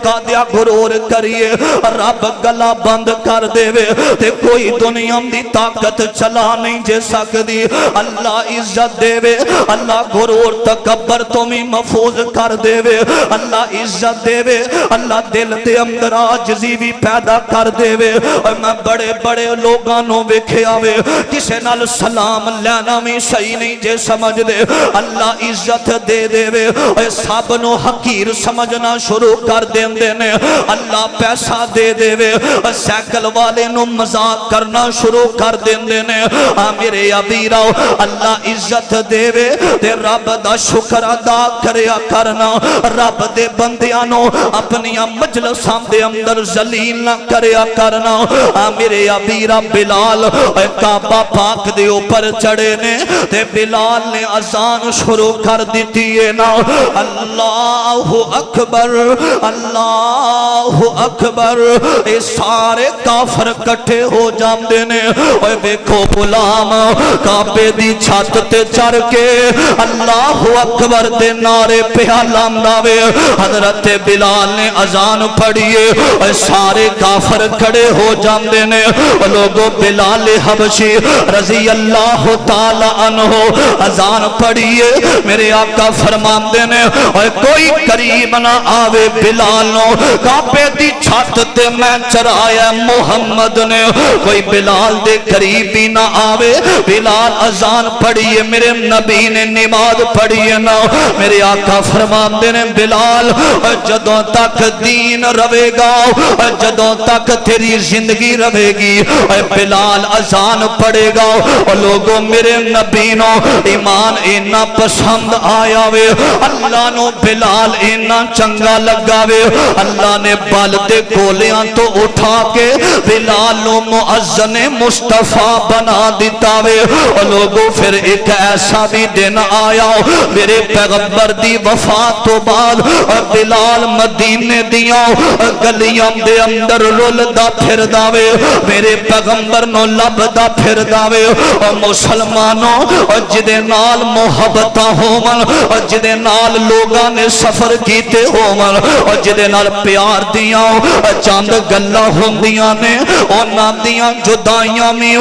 کادیا غرور کریے رب گلا بند کر دے وے تے کوئی دنیا دی طاقت چلا نہیں جے سکدی اللہ عزت دے وے اللہ غرور تکبر تو بھی محفوظ کر دے وے اللہ عزت دے وے اللہ دل دے اندر عاجزی بھی پیدا کر دے وے میں بڑے بڑے لوگانوں ویکھے آوے کسے نال سلام لینا بھی صحیح نہیں جے سمجھ دے اللہ عزت دے دے وے سب نو حقیر سمجھنا شروع کر دین دینے اللہ پیسہ دے دے وے سیکل والے نو مذاق کرنا شروع کر دین دینے میرے ابیرا اللہ عزت دے وے تے رب دا شکر ادا کریا کرنا رب دے بندیانوں اپنی مجلساں دے اندر ذلیل نہ کریا کرنا میرے ابیرا بلال کعبہ پاک دے اوپر چڑھے نے تے بلال نے اذان شروع کر دیتی ہے نا اللہ اکبر اللہ اکبر اے سارے کافر کٹھے ہو جاندے نے اوے ویکھو غلام کعبے دی چھت تے چڑھ کے اللہ اکبر دے نعرے پہ لاندا وے حضرت بلال نے اذان پڑھی ہے سارے کافر کھڑے ہو جاندے نے لوگوں بلال حبشی رضی اللہ تعالی عنہ اذان پڑھی ہے میرے آقا فرماندے نے کوئی قریب نہ آوے بلال نو کعبے دی چھت تے میں چڑھایا محمد نے کوئی بلال دے قریب ہی نہ آوے بلال اذان پڑھی ہے میرے نبی نے نماز پڑھی ہے نا میرے آقا فرماندے نے بلال جدوں تک دین رہے گا جدوں تک تیری زندگی رہے گی بلال اذان پڑھے گا اور لوگوں میرے نبی نو ایمان اینا پسند آیا وے اللہ نو بلال اینا چنگا لگا وے اللہ نے بال دے گولیاں تو اٹھا کے بلال نو مؤذن مصطفیٰ بنا دیتا وے اور لوگوں پھر ایک ایسا بھی دن آیا میرے پیغمبر دی وفات تو بعد بلال مدینے دیاں گلیاں دے اندر رول دا پھر داوے میرے پیغمبر نو لب دا پھر داوے اور مسلمانوں جدے نال محبتاں ہومن جدے نال لوگاں نے سفر کیتے ہومن جدے نال پیار دیاں چاند گلہ ہوندیاں نے اونا دیاں جدائیاں میں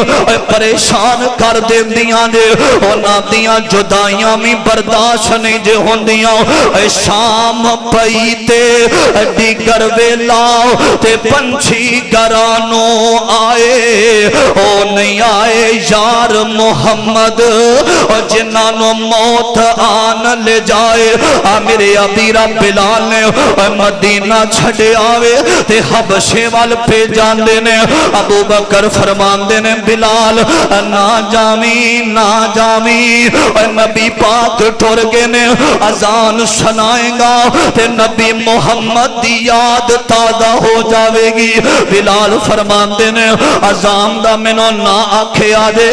پریشان کر دے دیاں نے اونا دیاں جدائیاں میں برداشت نہیں جے ہوندیاں شام پئیتے ڈگر ویلاؤ تے پنچھی گرانوں آئے او نہیں آئے یار محمد جنانوں موت آن لے جائے میرے ابیرہ بلال نے مدینہ چھڑے آوے تے حبشے وال پہ جاندے نے ابو بکر فرماندے نے بلال نہ جامی نبی پاک ٹھور گے نے اذان سنائیں گا تے نبی محمد دی یاد تازہ ہو جاوے گی بلال فرماندے نے اذان دا منو نہ آکھے آدے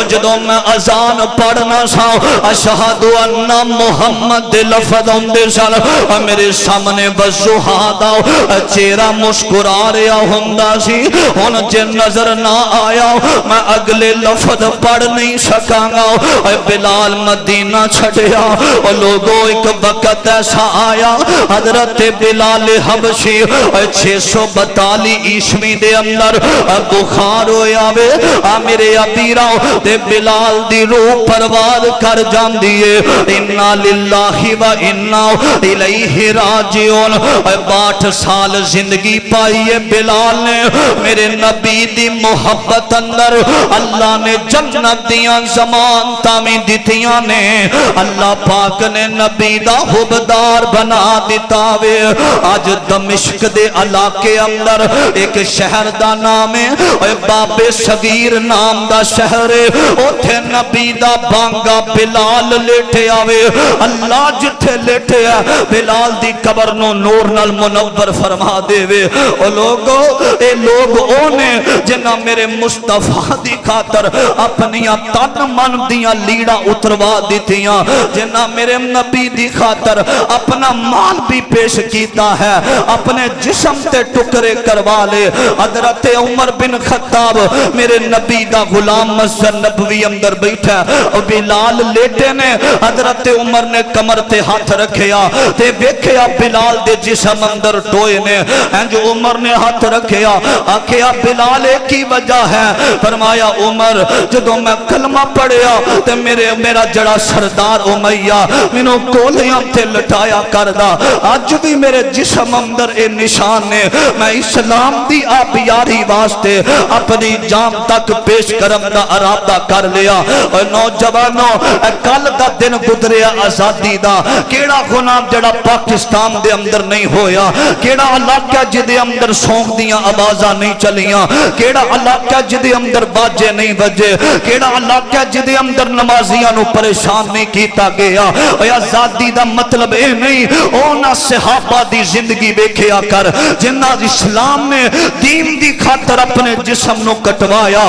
جدوں میں اذان پڑھنا سا اشہدو انہ محمد دے لفظ ہوندے سال میرے سامنے وضوحات آؤ چہرہ مسکرا رہا ہوندہ سی ان جے نظر نہ آیا میں اگلے لفظ پڑھ نہیں سکاں گا بلال مدینہ چھڑیا اور لوگوں ایک وقت ایسا آیا حضرت بلال حبشی 642 عیسوی دے اندر بخار ہویا وے میرے ابیراں تے بلال دی روح پرواز کر جان دیئے انا للہ و انا الیہ راجعون 62 سال زندگی پائیے بلال نے میرے نبی دی محبت اندر اللہ نے جنت دیاں زمان تامی دیتیاں نے اللہ پاک نے نبی دا حبدار بنا دیتا وے آج دمشق دے علاقے اندر ایک شہر دا نام ہے باب صغیر نام دا شہر ہے اوتھے نبی دا بانگا بلال لیٹے آوے اللہ جتھے لیٹے ہے بلال دی قبر نو نور نال منور فرما دے وے او لوگو اے لوگ اونے جنہ میرے مصطفیٰ دی خاطر اپنی تن من دیاں لیڑا اتروا دیتیاں جنہ میرے نبی دی خاطر اپنا مال بھی پیش کیتا ہے اپنے جسم تے ٹکرے کروا لے حضرت عمر بن خطاب میرے نبی دا غلام مسجد نبوی اندر بیٹھا بلال لیٹے نے حضرت عمر نے کمر تے ہاتھ رکھیا تے ویکھیا بلال دے جسم اندر ٹوئے نے جو عمر نے ہاتھ رکھیا آکھیا بلال کی وجہ ہے فرمایا عمر جدوں میں کلمہ پڑھیا تے میرا جڑا سردار امیہ منوں کولیاں تے لٹایا کردہ آج بھی میرے جسم اندر اے نشان نے میں اسلام دی آپ یاری واسطے اپنی جان تک پیش کرم دا ارادہ کر لیا نوجوانوں کل دا دن گزریا آزادی دا کیڑا گناہ جڑا پاکستان دے اندر نہیں ہویا کیڑا علاقہ جدے اندر سونگ دیاں آوازاں نہیں چلیاں کیڑا علاقہ جدے اندر باجے نہیں بجے کیڑا علاقہ جدے اندر نمازیاں نو پریشان نہیں کیتا گیا آزادی دا مطلب اے نہیں اونا صحابہ دی زندگی بیکھیا کر جنہ اسلام نے دین دی خاطر اپنے جسم نو کٹوایا